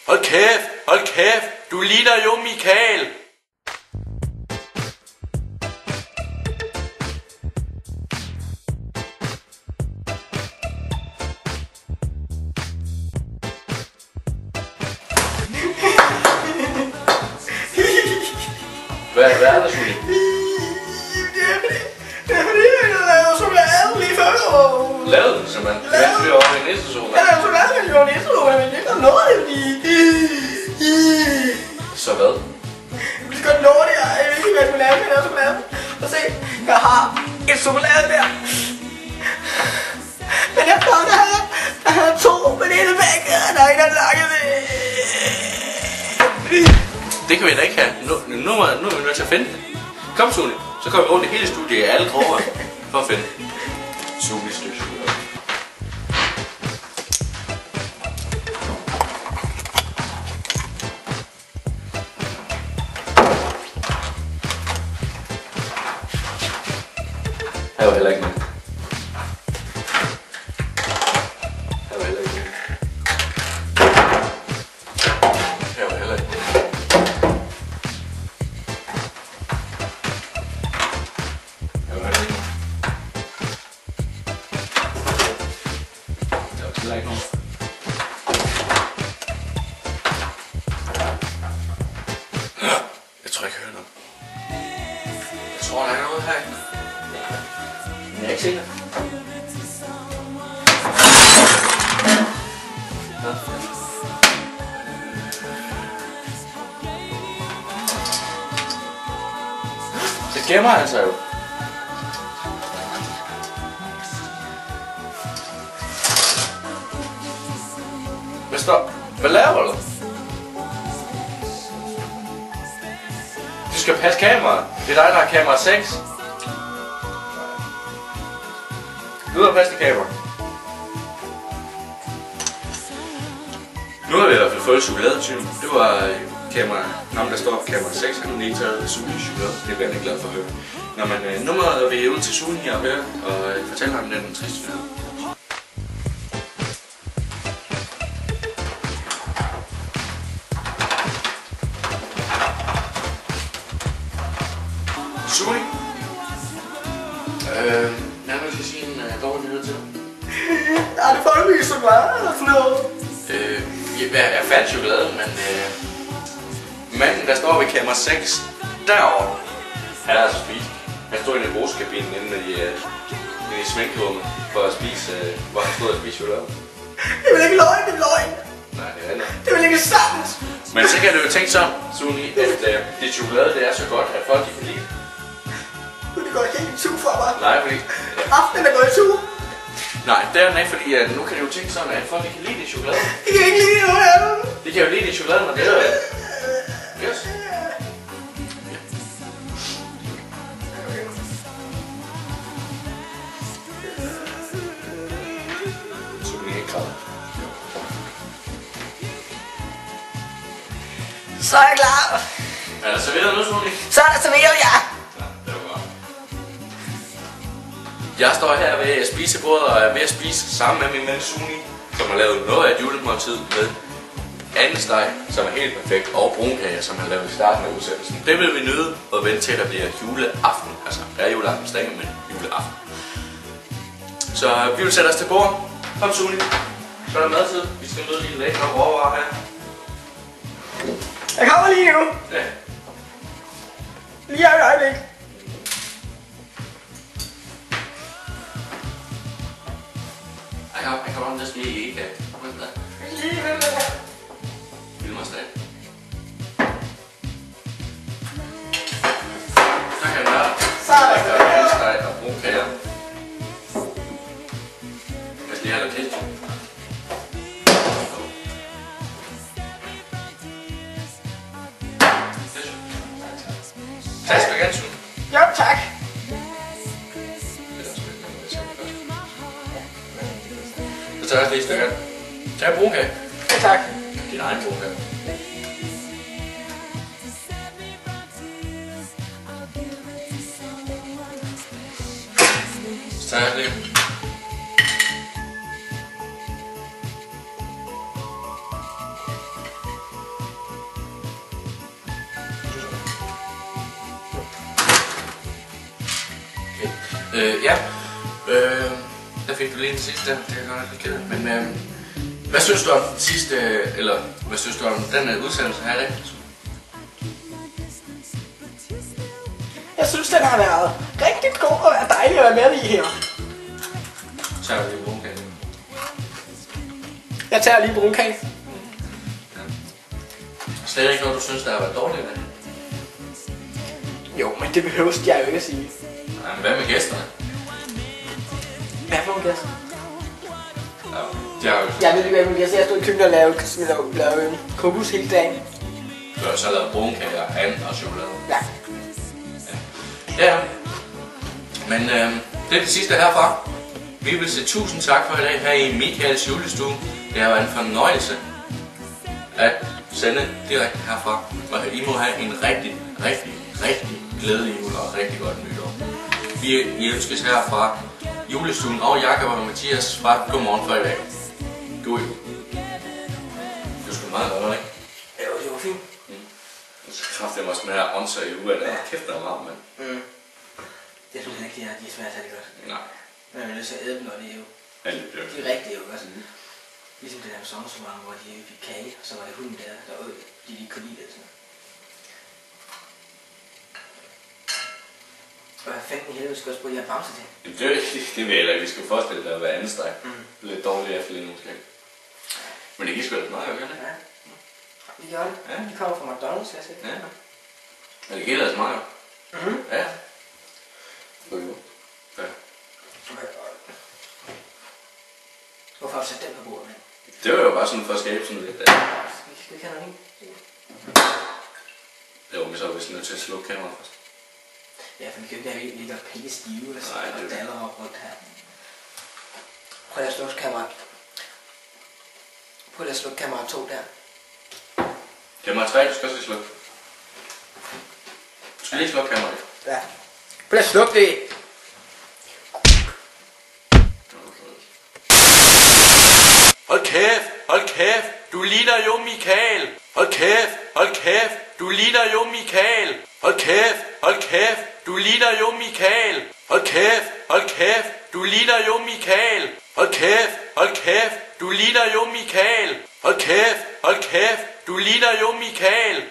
Hold kæft, du ligner jo Michael. Hvad er der, Sully? Det er fordi, jeg lavede chokolade lige før. Lavede den simpelthen? Mens vi var over i Nissesola? Jeg lavede chokolade, mens vi var i Nissesola, men det er ikke noget, Så hvad? Jeg vil godt love det, jeg ved ikke, hvad jeg skulle lave med den chokolade. Og se, jeg har et chokolade der. Men jeg tror, der havde to, men det er det væk, og der er en, der lakker det. Det kan vi da ikke have. Nu er vi nødt til at finde det. Kom, Sully. Så kommer vi rundt i hele studiet i alle kroger for at finde Sullys stykke chokolade. Her var heller ikke med. Her var heller ikke med. Her var heller ikke med. Ikke nogen. Jeg tror ikke, jeg hører noget. Jeg tror, der er noget her. Men jeg er ikke sikker. Det gemmer han sig jo. Hvad laver du? Du skal passe kameraet. Det er dig, der har kamera 6. Du har passe kameraet. Nu har vi i hvert fald fået chokoladetypen. Det var kamera, ham der står kamera 6, han har lige taget Sullys chokolade. Det er jeg rigtig glad for at høre. Nå, men nu er vi ud til Sully her og høre og fortælle ham den triste nyhed. Sully? Jeg er nødt til at sige en dårlig nyhed til dig. Er det folkelig chokolade eller sådan noget? Jeg fandt chokolade, men manden der står ved kamera 6 derovre, han er altså spist. Han stod i en brugskabinen inde i sminkerummet for at spise, hvor han stod og spise chokolade. Det vil ikke løgn, det er løgn. Nej, det er andet. Det vil ikke sandt. Men så kan du jo tænke sådan, Sully, at det chokolade det er så godt, at folk kan lide det. Nu er det gået helt i tur for mig. Nej, fordi... Aftenen er gået i tur. Nej, det er den ikke, fordi nu kan du jo tænke sådan, at folk kan lide det chokolade. Jeg kan ikke lide noget af det. De kan jo lide det chokolade, når det er det. Yes. Så er jeg klar. Er der serveret nu, Sully? Så er der serveret, ja. Ja, det var godt. Jeg står her ved spisebordet og er ved at spise sammen med min mand Sully, som har lavet noget af et julemåltid med andesteg, som er helt perfekt, og brunkager, som han lavede i starten af udsendelsen. Det vil vi nyde og vente til, at der bliver juleaften. Altså, der er juleaftensdag, men juleaften. Så vi vil sætte os til bord. Kom, Sully. Så er der madtid. Vi skal møde lige lækkere råvarer her. Jeg kommer lige nu. Ja. Lige her et øjeblik. Jeg kommer næsten lige i IKEA. Lige ved det. Filmerstad. Så kan det være. Så er der serveret. Andesteg og brunkager. Hvis lige har lidt ketchup. Tak skal du gerne, Sully. Jo, tak. Så tager jeg lige et stykke. Tag en brunkage. Ja, tak. Din egen brunkage. Så tager jeg det. Ja. Der fik du lige den sidste der. Det er godt nok lidt ked af. Men hvad synes du om den sidste, eller hvad synes du om den udsendelse her i dag? Jeg synes, den har været rigtig god og er dejlig at være med i her. Så er det lige brunkage. Jeg tager lige brunkage. Slet ikke noget, du synes, der har været dårligt af? Jo, men det behøves jeg jo ikke at sige. Nej, men hvad med gæsterne? Hvad for nogle gæster? Ja, de har jo... Jeg ved ikke, hvad jeg siger. Jeg stod i køkkenet og lavede kokos hele dagen. Du har så lavet brunkager, and og chokolade. Ja. Ja. Men det er det sidste herfra. Vi vil sige tusind tak for i dag her i Michaels julestue. Det har været en fornøjelse at sende direkte herfra. Og I må have en rigtig glædelig jul og rigtig godt nytår. Vi ønskes herfra julestuen og Jakob og Mathias fra Godmorgen for i dag. God jul. Det er sgu meget godt, ikke? Jo, det var fint. Så kraftigt mig sådan her åndser i uge, eller kæft, der er varmt, mand. Jeg synes ikke, de smager særlig godt. Nej. Men jeg er nødt til at æde dem, når de er jo. Ja, det bliver De er rigtige jo også. Ligesom det der med sommersommer, hvor de fik kage, og så var det hunden der åd, de ikke kunne lide det. Sådan. Og hvad fanden i helvede skal også bruge de her bamser til? Det vil jeg heller ikke. Vi skal forestille dig at være anden steg. Lidt dårligt efter lige måske. Men det giver sgu da meget, gør det? Ja. De gør det. Ja. De kommer fra McDonald's, jeg siger. Ja. Men det giver da meget. Ja. Ja. Hvorfor har du sat den på bordet, mand? Det var jo bare sådan for at skabe sådan lidt... Skal vi have noget ind? Det var vi så vist nødt til at slukke kameraet først. Ja, for vi kan jo ikke have ligge og pille stive eller sådan Nej, noget, det og daller op rundt her. Prøv lige at slukke kameraet. Prøv lige at slukke kameraet 2 der. Kamera 3, du skal også lige slukke. Du skal lige slukke kameraet. Ja. Prøv lige at slukke det. Hold kæft, du ligner jo Michael. Hold kæft, du ligner jo Michael. Hold kæft, du ligner jo Michael. Hold kæft, du ligner jo Michael. Hold kæft, du ligner jo Michael. Hold kæft, du ligner jo Michael.